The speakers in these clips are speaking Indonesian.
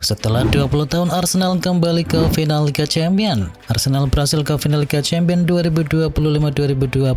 Setelah 20 tahun Arsenal kembali ke final Liga Champions. Arsenal berhasil ke final Liga Champions 2025-2026.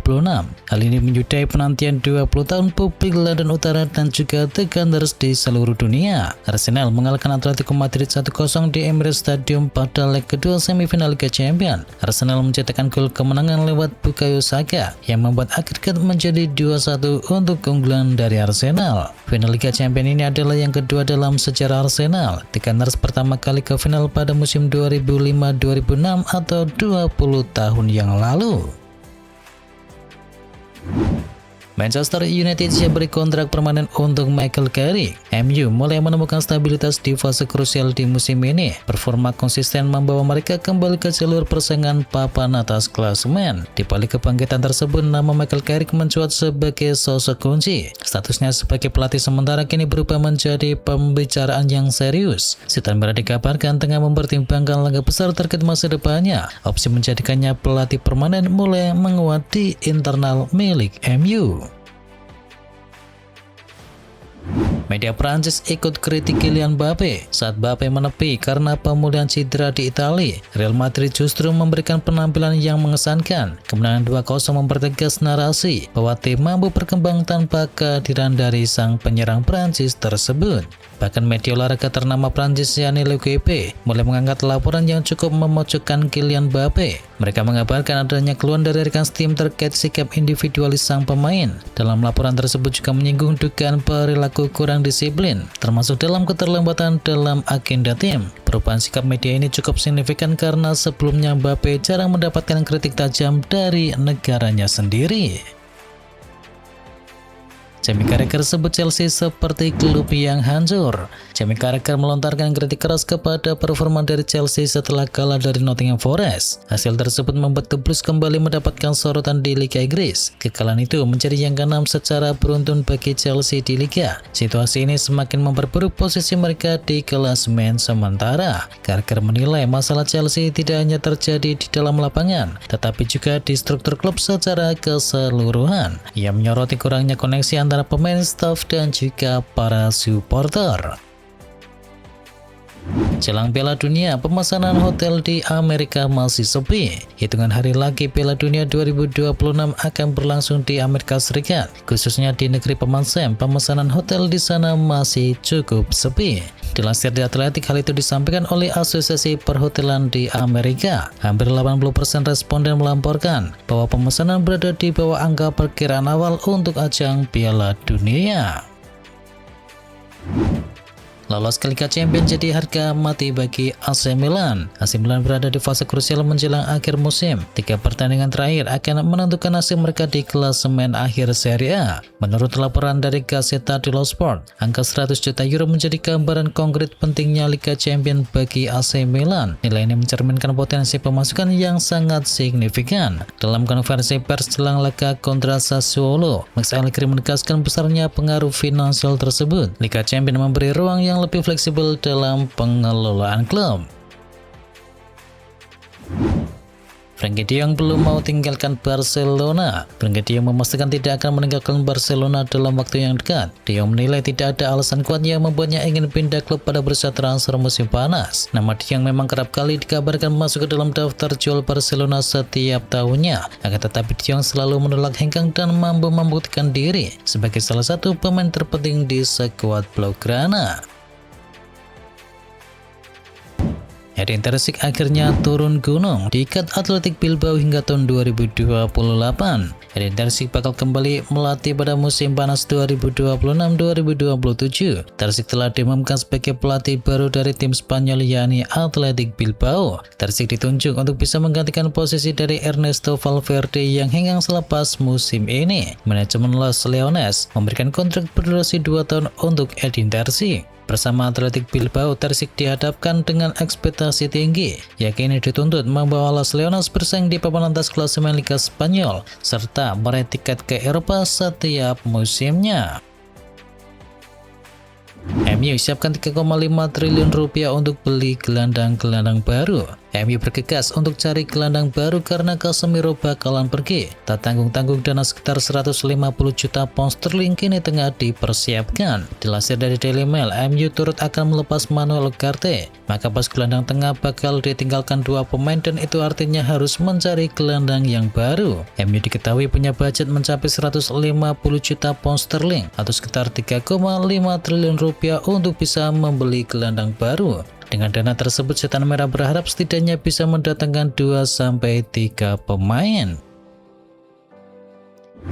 Hal ini menyudahi penantian 20 tahun publik London Utara dan juga The Gunners di seluruh dunia. Arsenal mengalahkan Atletico Madrid 1-0 di Emirates Stadium pada leg kedua semifinal Liga Champions. Arsenal mencetakkan gol kemenangan lewat Bukayo Saka yang membuat agregat menjadi 2-1 untuk keunggulan dari Arsenal. Final Liga Champions ini adalah yang kedua dalam sejarah Arsenal. The Gunners pertama kali ke final pada musim 2005-2006 atau 20 tahun yang lalu. Manchester United siap beri kontrak permanen untuk Michael Carrick. MU mulai menemukan stabilitas di fase krusial di musim ini. Performa konsisten membawa mereka kembali ke jalur persaingan papan atas klasemen. Di balik kebangkitan tersebut, nama Michael Carrick mencuat sebagai sosok kunci. Statusnya sebagai pelatih sementara kini berubah menjadi pembicaraan yang serius. Setan Merah dikabarkan tengah mempertimbangkan langkah besar terkait masa depannya. Opsi menjadikannya pelatih permanen mulai menguat di internal milik MU. Media Prancis ikut kritik Kylian Mbappe saat Mbappe menepi karena pemulihan cedera di Italia. Real Madrid justru memberikan penampilan yang mengesankan. Kemenangan 2-0 mempertegas narasi bahwa tim mampu berkembang tanpa kehadiran dari sang penyerang Prancis tersebut. Bahkan media olahraga ternama Prancis yakni L'Equipe mulai mengangkat laporan yang cukup memojokkan Kylian Mbappe. Mereka mengabarkan adanya keluhan dari rekan tim terkait sikap individualis sang pemain. Dalam laporan tersebut juga menyinggung dugaan perilaku kurang disiplin, termasuk dalam keterlambatan dalam agenda tim. Perubahan sikap media ini cukup signifikan karena sebelumnya Mbappe jarang mendapatkan kritik tajam dari negaranya sendiri. Jamie Carragher sebut Chelsea seperti klub yang hancur. Jamie Carragher melontarkan kritik keras kepada performa dari Chelsea setelah kalah dari Nottingham Forest. Hasil tersebut membuat The Blues kembali mendapatkan sorotan di Liga Inggris. Kekalahan itu menjadi yang ke-6 secara beruntun bagi Chelsea di Liga. Situasi ini semakin memperburuk posisi mereka di klasemen sementara. Carragher menilai masalah Chelsea tidak hanya terjadi di dalam lapangan, tetapi juga di struktur klub secara keseluruhan. Ia menyoroti kurangnya koneksi antara pemain, staf, dan juga para supporter. Jelang Piala Dunia, pemesanan hotel di Amerika masih sepi. Hitungan hari lagi Piala Dunia 2026 akan berlangsung di Amerika Serikat, khususnya di negeri pemasok. Pemesanan hotel di sana masih cukup sepi. Dilansir di Atletik, hal itu disampaikan oleh Asosiasi Perhotelan di Amerika. Hampir 80% responden melaporkan bahwa pemesanan berada di bawah angka perkiraan awal untuk ajang Piala Dunia. Lolos ke Liga Champions jadi harga mati bagi AC Milan. AC Milan berada di fase krusial menjelang akhir musim. 3 pertandingan terakhir akan menentukan nasib mereka di klasemen akhir Serie A. Menurut laporan dari Gazzetta dello Sport, angka 100 juta euro menjadi gambaran konkret pentingnya Liga Champions bagi AC Milan. Nilai ini mencerminkan potensi pemasukan yang sangat signifikan. Dalam konferensi pers jelang laga kontra Sassuolo, Max Allegri menegaskan besarnya pengaruh finansial tersebut. Liga Champions memberi ruang yang lebih fleksibel dalam pengelolaan klub. Frenkie de Jong belum mau tinggalkan Barcelona. Frenkie de Jong memastikan tidak akan meninggalkan Barcelona dalam waktu yang dekat. De Jong menilai tidak ada alasan kuat yang membuatnya ingin pindah klub pada bursa transfer musim panas. Nama De Jong memang kerap kali dikabarkan masuk ke dalam daftar jual Barcelona setiap tahunnya. Akan tetapi De Jong selalu menolak hengkang dan mampu membuktikan diri sebagai salah satu pemain terpenting di skuad Blaugrana. Edin Terzic akhirnya turun gunung, diikat Athletic Bilbao hingga tahun 2028. Edin Terzic bakal kembali melatih pada musim panas 2026-2027. Terzic telah diumumkan sebagai pelatih baru dari tim Spanyol yakni Athletic Bilbao. Terzic ditunjuk untuk bisa menggantikan posisi dari Ernesto Valverde yang hengkang selepas musim ini. Manajemen Los Leones memberikan kontrak berdurasi 2 tahun untuk Edin Terzic. Bersama Athletic Bilbao, Terzic dihadapkan dengan ekspektasi tinggi, yakni dituntut membawa Los Leones bersaing di papan atas klasemen Liga Spanyol, serta meraih tiket ke Eropa setiap musimnya. MU siapkan 3,5 triliun rupiah untuk beli gelandang-gelandang baru. MU bergegas untuk cari gelandang baru karena Casemiro bakalan pergi. Tak tanggung-tanggung dana sekitar 150 juta pound sterling kini tengah dipersiapkan. Dilansir dari Daily Mail, MU turut akan melepas Manuel Ugarte. Maka pas gelandang tengah bakal ditinggalkan dua pemain dan itu artinya harus mencari gelandang yang baru. MU diketahui punya budget mencapai 150 juta pound sterling atau sekitar 3,5 triliun rupiah untuk bisa membeli gelandang baru. Dengan dana tersebut, Setan Merah berharap setidaknya bisa mendatangkan 2-3 pemain.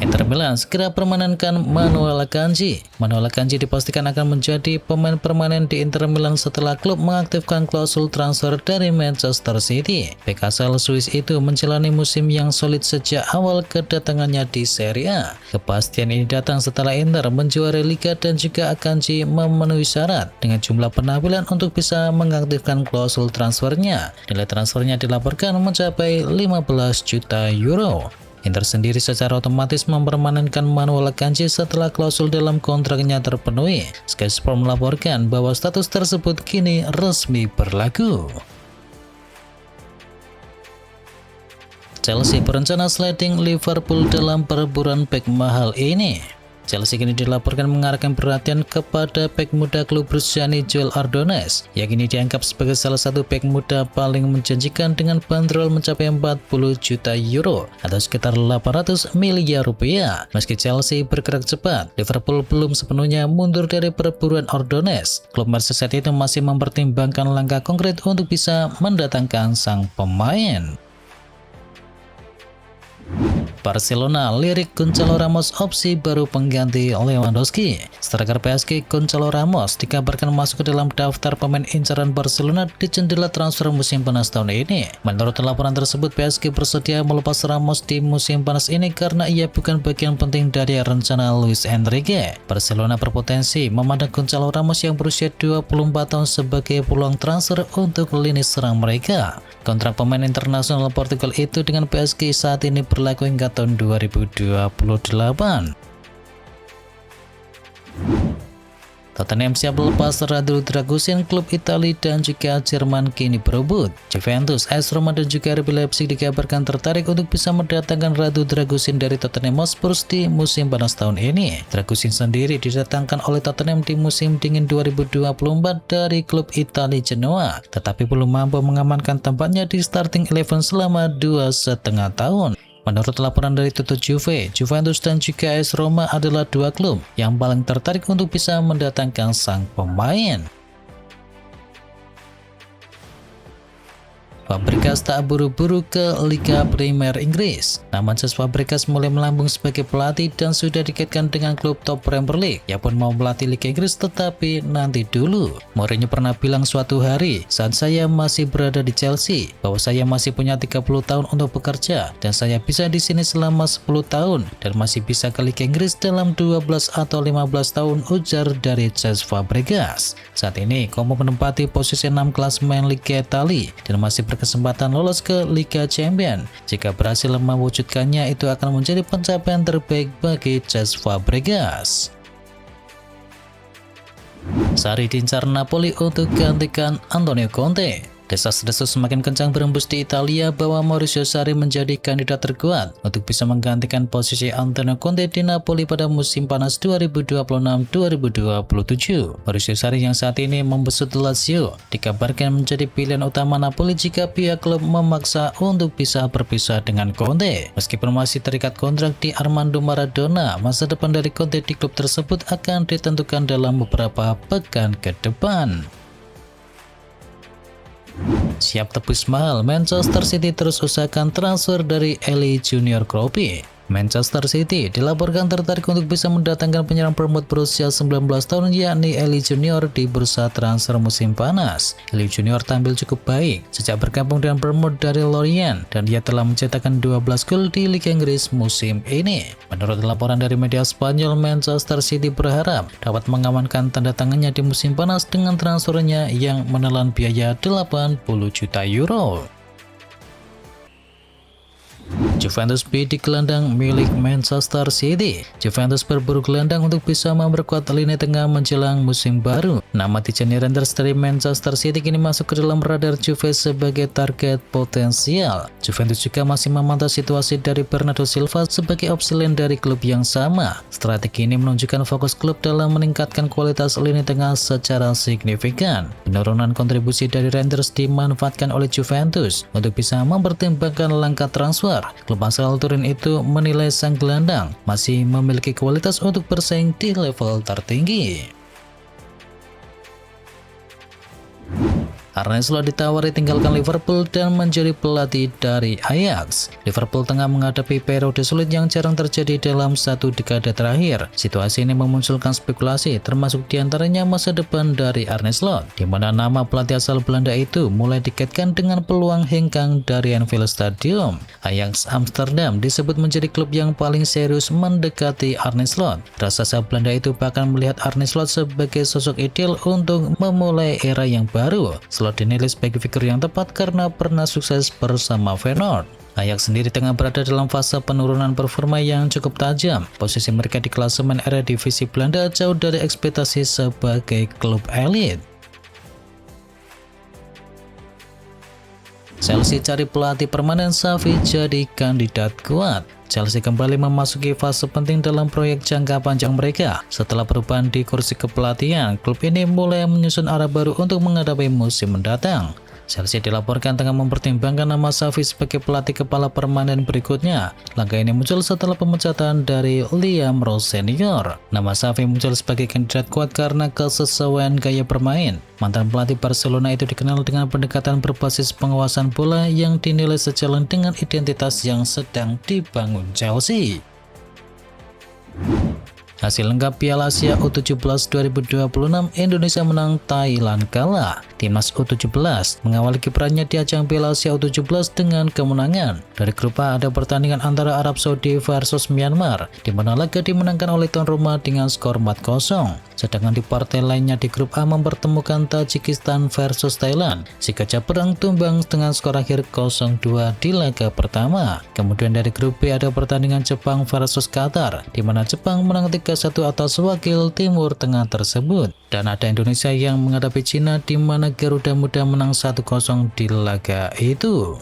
Inter Milan segera permanenkan Manuel Akanji. Manuel Akanji dipastikan akan menjadi pemain permanen di Inter Milan setelah klub mengaktifkan klausul transfer dari Manchester City. Bek asal Swiss itu menjalani musim yang solid sejak awal kedatangannya di Serie A. Kepastian ini datang setelah Inter menjuarai Liga dan juga Akanji memenuhi syarat dengan jumlah penampilan untuk bisa mengaktifkan klausul transfernya. Nilai transfernya dilaporkan mencapai 15 juta euro. Inter sendiri secara otomatis mempermanenkan Manuel Akanji setelah klausul dalam kontraknya terpenuhi. Sky Sport melaporkan bahwa status tersebut kini resmi berlaku. Chelsea berencana sliding Liverpool dalam perburuan bek mahal ini. Chelsea kini dilaporkan mengarahkan perhatian kepada bek muda klub Rusiani Joel Ardones, yang kini dianggap sebagai salah satu bek muda paling menjanjikan dengan bandrol mencapai 40 juta euro atau sekitar 800 miliar rupiah. Meski Chelsea bergerak cepat, Liverpool belum sepenuhnya mundur dari perburuan Ardones. Klub Merseyside itu masih mempertimbangkan langkah konkret untuk bisa mendatangkan sang pemain. Barcelona lirik Gonzalo Ramos opsi baru pengganti Lewandowski. Striker PSG Gonzalo Ramos dikabarkan masuk ke dalam daftar pemain incaran Barcelona di jendela transfer musim panas tahun ini. Menurut laporan tersebut, PSG bersedia melepas Ramos di musim panas ini karena ia bukan bagian penting dari rencana Luis Enrique. Barcelona berpotensi memandang Gonzalo Ramos yang berusia 24 tahun sebagai peluang transfer untuk lini serang mereka. Kontrak pemain internasional Portugal itu dengan PSG saat ini berlaku hingga tahun 2028. Tottenham siap lepas Radu Dragusin. Klub Italia dan juga Jerman kini berebut. Juventus, AS Roma dan juga RB Leipzig dikabarkan tertarik untuk bisa mendatangkan Radu Dragusin dari Tottenham Hotspur di musim panas tahun ini. Dragusin sendiri didatangkan oleh Tottenham di musim dingin 2024 dari klub Italia Genoa, tetapi belum mampu mengamankan tempatnya di starting 11 selama 2,5 tahun. Menurut laporan dari Tutto Juve, Juventus dan juga AS Roma adalah dua klub yang paling tertarik untuk bisa mendatangkan sang pemain. Fabregas tak buru-buru ke Liga Premier Inggris. Nama Cesc Fabregas mulai melambung sebagai pelatih dan sudah dikaitkan dengan klub top Premier League. Ia pun mau melatih Liga Inggris, tetapi nanti dulu. Mourinho pernah bilang suatu hari saat saya masih berada di Chelsea bahwa saya masih punya 30 tahun untuk bekerja dan saya bisa di sini selama 10 tahun dan masih bisa ke Liga Inggris dalam 12 atau 15 tahun, ujar dari Cesc Fabregas. Saat ini Como menempati posisi 6 klasemen Liga Italia dan masih berkesempatan lolos ke Liga Champions. Jika berhasil mewujudkannya, itu akan menjadi pencapaian terbaik bagi Cesc Fabregas. Sarri diincar Napoli untuk gantikan Antonio Conte. Desas-desus semakin kencang berembus di Italia bahwa Maurizio Sarri menjadi kandidat terkuat untuk bisa menggantikan posisi Antonio Conte di Napoli pada musim panas 2026-2027. Maurizio Sarri yang saat ini membesut Lazio dikabarkan menjadi pilihan utama Napoli jika pihak klub memaksa untuk bisa berpisah dengan Conte. Meskipun masih terikat kontrak di Armando Maradona, masa depan dari Conte di klub tersebut akan ditentukan dalam beberapa pekan ke depan. Siap tebus mahal, Manchester City terus usahakan transfer dari Eli Junior Kropi. Manchester City dilaporkan tertarik untuk bisa mendatangkan penyerang Bournemouth berusia 19 tahun yakni Eli Junior di bursa transfer musim panas. Eli Junior tampil cukup baik sejak bergabung dengan Bournemouth dari Lorient dan dia telah mencetakkan 12 gol di Liga Inggris musim ini. Menurut laporan dari media Spanyol, Manchester City berharap dapat mengamankan tanda tangannya di musim panas dengan transfernya yang menelan biaya 80 juta euro. Juventus B di gelandang milik Manchester City. Juventus berburu gelandang untuk bisa memperkuat lini tengah menjelang musim baru. Nama Tijani Reinders dari Manchester City kini masuk ke dalam radar Juve sebagai target potensial. Juventus juga masih memantau situasi dari Bernardo Silva sebagai opsi lain dari klub yang sama. Strategi ini menunjukkan fokus klub dalam meningkatkan kualitas lini tengah secara signifikan. Penurunan kontribusi dari Reinders dimanfaatkan oleh Juventus untuk bisa mempertimbangkan langkah transfer. Klub asal Turin itu menilai sang gelandang masih memiliki kualitas untuk bersaing di level tertinggi. Arne Slot ditawari tinggalkan Liverpool dan menjadi pelatih dari Ajax. Liverpool tengah menghadapi periode sulit yang jarang terjadi dalam satu dekade terakhir. Situasi ini memunculkan spekulasi, termasuk diantaranya masa depan dari Arne Slot, di mana nama pelatih asal Belanda itu mulai dikaitkan dengan peluang hengkang dari Anfield Stadium. Ajax Amsterdam disebut menjadi klub yang paling serius mendekati Arne Slot. Raksasa Belanda itu bahkan melihat Arne Slot sebagai sosok ideal untuk memulai era yang baru. Slot dinilai sebagai figur yang tepat karena pernah sukses bersama Feyenoord. Ajax sendiri tengah berada dalam fase penurunan performa yang cukup tajam. Posisi mereka di klasemen Eredivisie Belanda jauh dari ekspektasi sebagai klub elit. Chelsea cari pelatih permanen, Xavi jadi kandidat kuat. Chelsea kembali memasuki fase penting dalam proyek jangka panjang mereka. Setelah perubahan di kursi kepelatihan, klub ini mulai menyusun arah baru untuk menghadapi musim mendatang. Chelsea dilaporkan tengah mempertimbangkan nama Xavi sebagai pelatih kepala permanen berikutnya. Langkah ini muncul setelah pemecatan dari Liam Rose Senior. Nama Xavi muncul sebagai kandidat kuat karena kesesuaian gaya bermain. Mantan pelatih Barcelona itu dikenal dengan pendekatan berbasis penguasaan bola yang dinilai sejalan dengan identitas yang sedang dibangun Chelsea. Hasil lengkap Piala Asia U17 2026, Indonesia menang, Thailand kalah. Timnas U17 mengawali kiprahnya di ajang Piala Asia U17 dengan kemenangan. Dari grup A ada pertandingan antara Arab Saudi versus Myanmar, di mana laga dimenangkan oleh tuan rumah dengan skor 4-0. Sedangkan di partai lainnya di grup A mempertemukan Tajikistan versus Thailand. Si gajah perang tumbang dengan skor akhir 0-2 di laga pertama. Kemudian dari grup B ada pertandingan Jepang versus Qatar, di mana Jepang menang 3-1 atas wakil Timur Tengah tersebut. Dan ada Indonesia yang menghadapi Cina, di mana Garuda Muda menang 1-0 di laga itu.